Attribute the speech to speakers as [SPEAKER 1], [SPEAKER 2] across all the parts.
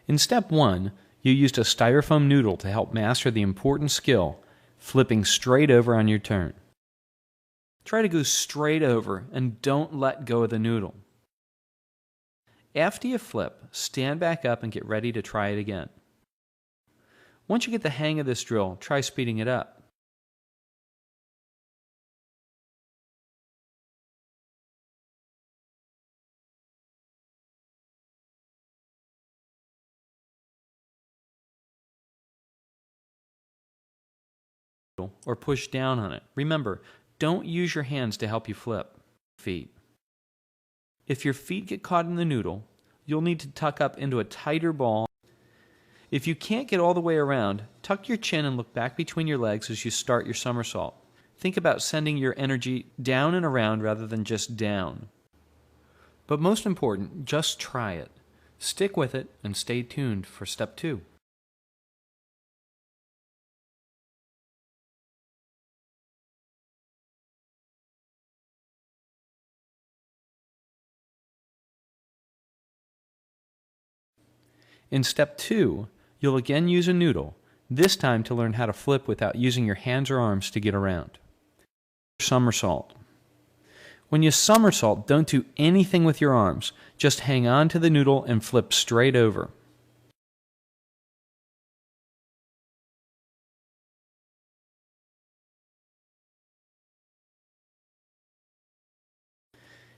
[SPEAKER 1] In step 1, you used a styrofoam noodle to help master the important skill, flipping straight over on your turn. Try to go straight over and don't let go of the noodle. After you flip, stand back up and get ready to try it again. Once you get the hang of this drill, try speeding it up. Or push down on it. Remember, don't use your hands to help you flip. Feet. If your feet get caught in the noodle, you'll need to tuck up into a tighter ball. If you can't get all the way around, tuck your chin and look back between your legs as you start your somersault. Think about sending your energy down and around rather than just down. But most important, just try it. Stick with it and stay tuned for step 2. In step 2, you'll again use a noodle, this time to learn how to flip without using your hands or arms to get around. Somersault. When you somersault, don't do anything with your arms. Just hang on to the noodle and flip straight over.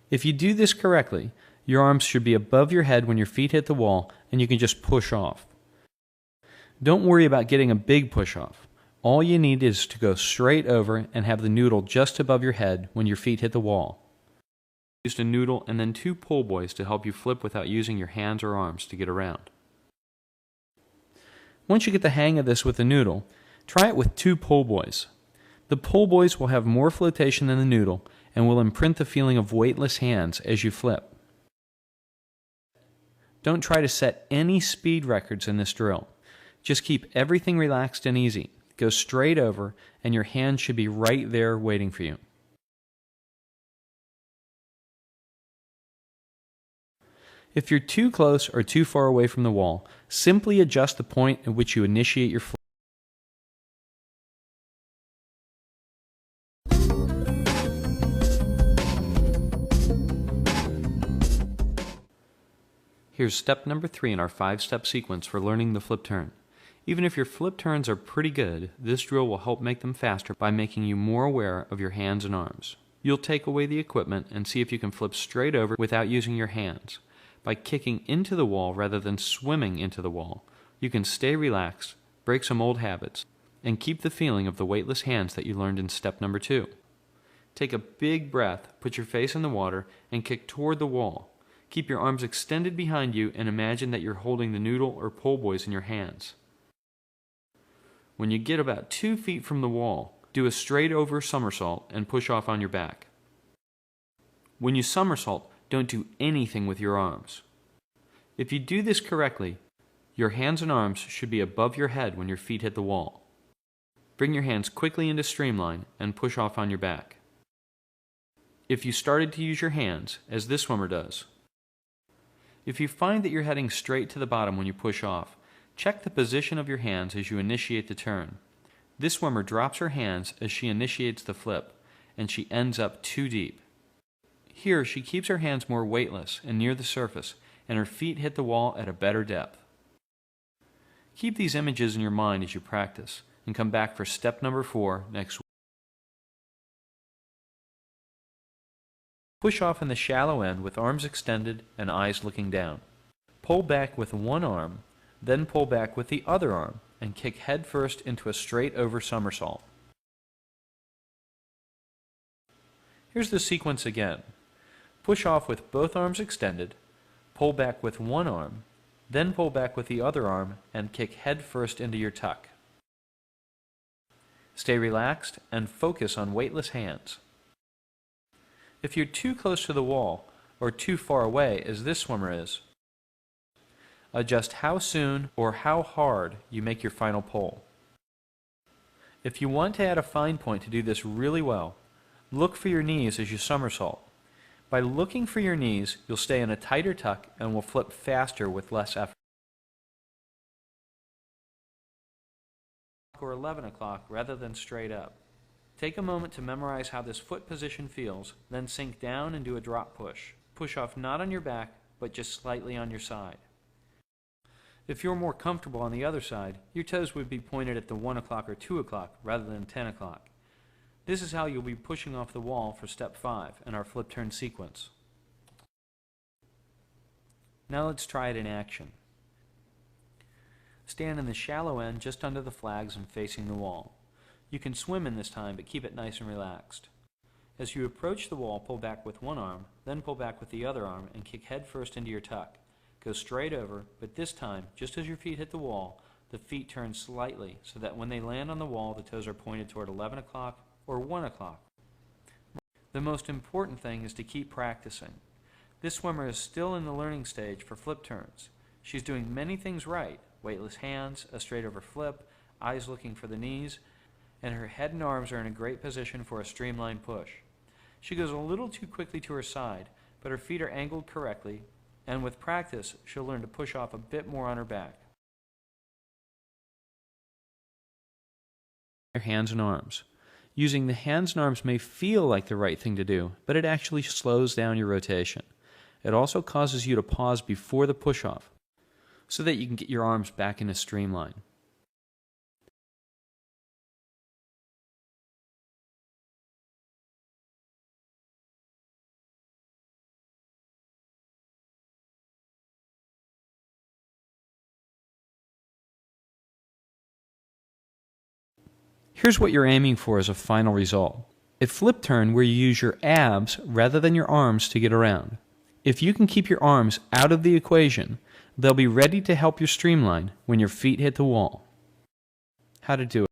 [SPEAKER 1] If you do this correctly, your arms should be above your head when your feet hit the wall, and you can just push off. Don't worry about getting a big push off. All you need is to go straight over and have the noodle just above your head when your feet hit the wall. Used a noodle and then 2 pull buoys to help you flip without using your hands or arms to get around. Once you get the hang of this with the noodle, try it with 2 pull buoys. The pull buoys will have more flotation than the noodle and will imprint the feeling of weightless hands as you flip. Don't try to set any speed records in this drill. Just keep everything relaxed and easy. Go straight over, and your hands should be right there waiting for you. If you're too close or too far away from the wall, simply adjust the point at which you initiate your flip. Here's step number 3 in our 5-step sequence for learning the flip turn. Even if your flip turns are pretty good, this drill will help make them faster by making you more aware of your hands and arms. You'll take away the equipment and see if you can flip straight over without using your hands. By kicking into the wall rather than swimming into the wall, you can stay relaxed, break some old habits, and keep the feeling of the weightless hands that you learned in step number 2. Take a big breath, put your face in the water, and kick toward the wall. Keep your arms extended behind you and imagine that you're holding the noodle or pull buoys in your hands. When you get about 2 feet from the wall, do a straight over somersault and push off on your back. When you somersault, don't do anything with your arms. If you do this correctly, your hands and arms should be above your head when your feet hit the wall. Bring your hands quickly into streamline and push off on your back. If you started to use your hands, as this swimmer does, if you find that you're heading straight to the bottom when you push off, check the position of your hands as you initiate the turn. This swimmer drops her hands as she initiates the flip, and she ends up too deep. Here, she keeps her hands more weightless and near the surface, and her feet hit the wall at a better depth. Keep these images in your mind as you practice, and come back for step number 4 next week. Push off in the shallow end with arms extended and eyes looking down. Pull back with one arm, then pull back with the other arm, and kick head first into a straight over somersault. Here's the sequence again. Push off with both arms extended, pull back with one arm, then pull back with the other arm and kick head first into your tuck. Stay relaxed and focus on weightless hands. If you're too close to the wall or too far away, as this swimmer is, adjust how soon or how hard you make your final pull. If you want to add a fine point to do this really well, look for your knees as you somersault. By looking for your knees, you'll stay in a tighter tuck and will flip faster with less effort. or 11 o'clock rather than straight up. Take a moment to memorize how this foot position feels, then sink down and do a drop push. Push off not on your back, but just slightly on your side. If you're more comfortable on the other side, your toes would be pointed at the 1 o'clock or 2 o'clock rather than 10 o'clock. This is how you'll be pushing off the wall for step 5 in our flip turn sequence. Now let's try it in action. Stand in the shallow end just under the flags and facing the wall. You can swim in this time, but keep it nice and relaxed. As you approach the wall, pull back with one arm, then pull back with the other arm and kick head first into your tuck. Go straight over, but this time, just as your feet hit the wall, the feet turn slightly so that when they land on the wall, the toes are pointed toward 11 o'clock or 1 o'clock. The most important thing is to keep practicing. This swimmer is still in the learning stage for flip turns. She's doing many things right: weightless hands, a straight over flip, eyes looking for the knees, and her head and arms are in a great position for a streamlined push. She goes a little too quickly to her side, but her feet are angled correctly, and with practice, she'll learn to push off a bit more on her back. Your hands and arms. Using the hands and arms may feel like the right thing to do, but it actually slows down your rotation. It also causes you to pause before the push-off, so that you can get your arms back in a streamline. Here's what you're aiming for as a final result: a flip turn where you use your abs rather than your arms to get around. If you can keep your arms out of the equation, they'll be ready to help you streamline when your feet hit the wall. How to do it.